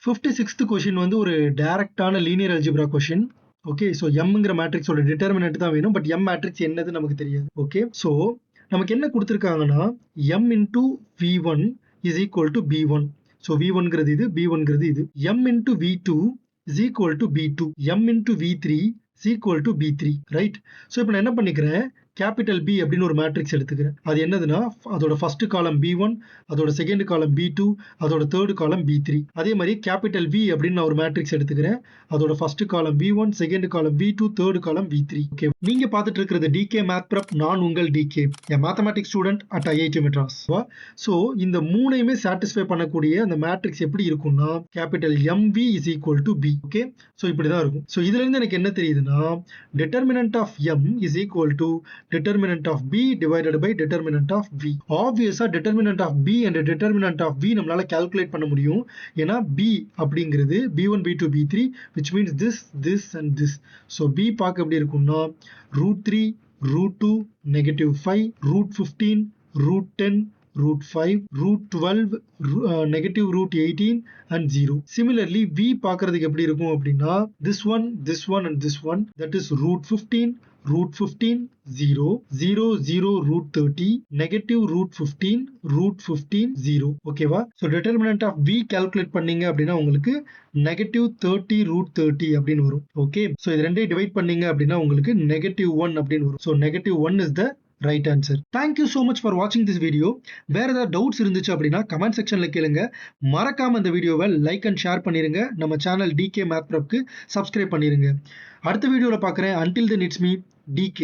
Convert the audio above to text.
56th question வந்து ஒரு டைரக்டான linear algebra question. Okay, so எம்ங்கிற மேட்ரிக்ஸோட டிட்டர்மினன்ட் தான் வேணும். பட் எம் மேட்ரிக்ஸ் என்னது நமக்கு தெரியாது. ஓகே, ஸோ நமக்கு என்ன கொடுத்துருக்காங்கன்னா M into V one is equal to B one. So V ஒன்ங்கிறது இது, பி ஒன்ங்கிறது இது. M into V two is equal to B two. M into V three is equal to B three. Right. So இப்போ நான் என்ன பண்ணிக்கிறேன், capital B அப்படின்னு ஒரு மேட்ரிக்ஸ் எடுத்துக்கிறேன். அது என்னதுன்னா அதோட ஃபர்ஸ்ட் காலம் பி1, அதோட செகண்ட் காலம் பி2, அதோட தேர்ட் காலம் பி3. அதே மாதிரி கேபிட்டல் வி அப்படின்னு நான் ஒரு மேட்ரிக்ஸ் எடுத்துக்கிறேன். அதோட ஃபர்ஸ்ட் காலம் பி1, செகண்ட் காலம் பி2, தேர்ட் காலம் பி3. ஓகே, நீங்க பார்த்துட்டு இருக்கிறது டிகே மேத் பிரப். நான் உங்கள் DK, mathematics student at IIT Madras. So இந்த மூணையுமே சாட்டிஸ்ஃபை பண்ணக்கூடிய அந்த மேட்ரிக்ஸ் எப்படி இருக்கும்னா capital MV is equal to B. Okay, so இப்படிதான் இருக்கும். ஸோ இதுல இருந்து எனக்கு என்ன தெரியுதுன்னா determinant of M is equal to determinant of b divided by determinant of v. Obviously determinant of b and determinant of v நம்மளால calculate பண்ண முடியும். ஏன்னா b அப்படிங்கிறது b1 b2 b3 which means this and this. So b பார்க்க எப்படி இருக்கும்னா √3 √2 -5 √15 √10 √5 √12 negative √18 and 0. Similarly v பார்க்கிறதுக்கு எப்படி இருக்கும் அப்படின்னா this one and this one, that is √15 √15 0 0 0 √30 negative √15 √15 0. ஓகேவா? So determinant of v calculate பண்ணீங்க அப்படின்னா உங்களுக்கு -30 √30 அப்படின்னு வரும். ஓகே, ஸோ இது ரெண்டையும் டிவைட் பண்ணீங்க அப்படின்னா உங்களுக்கு -1 அப்படின்னு வரும். So -1 is the right answer. Thank you so much for watching this video. வேற ஏதாவது டவுட்ஸ் இருந்துச்சு அப்படின்னா கமெண்ட் செக்ஷன்ல கேளுங்க. மறக்காம இந்த வீடியோவை லைக் அண்ட் ஷேர் பண்ணிருங்க. நம்ம சேனல் டிகே மேத் பிரப்க்கு சப்ஸ்கிரைப் பண்ணிருங்க. அடுத்த வீடியோல பார்க்குறேன். until then it's me DK.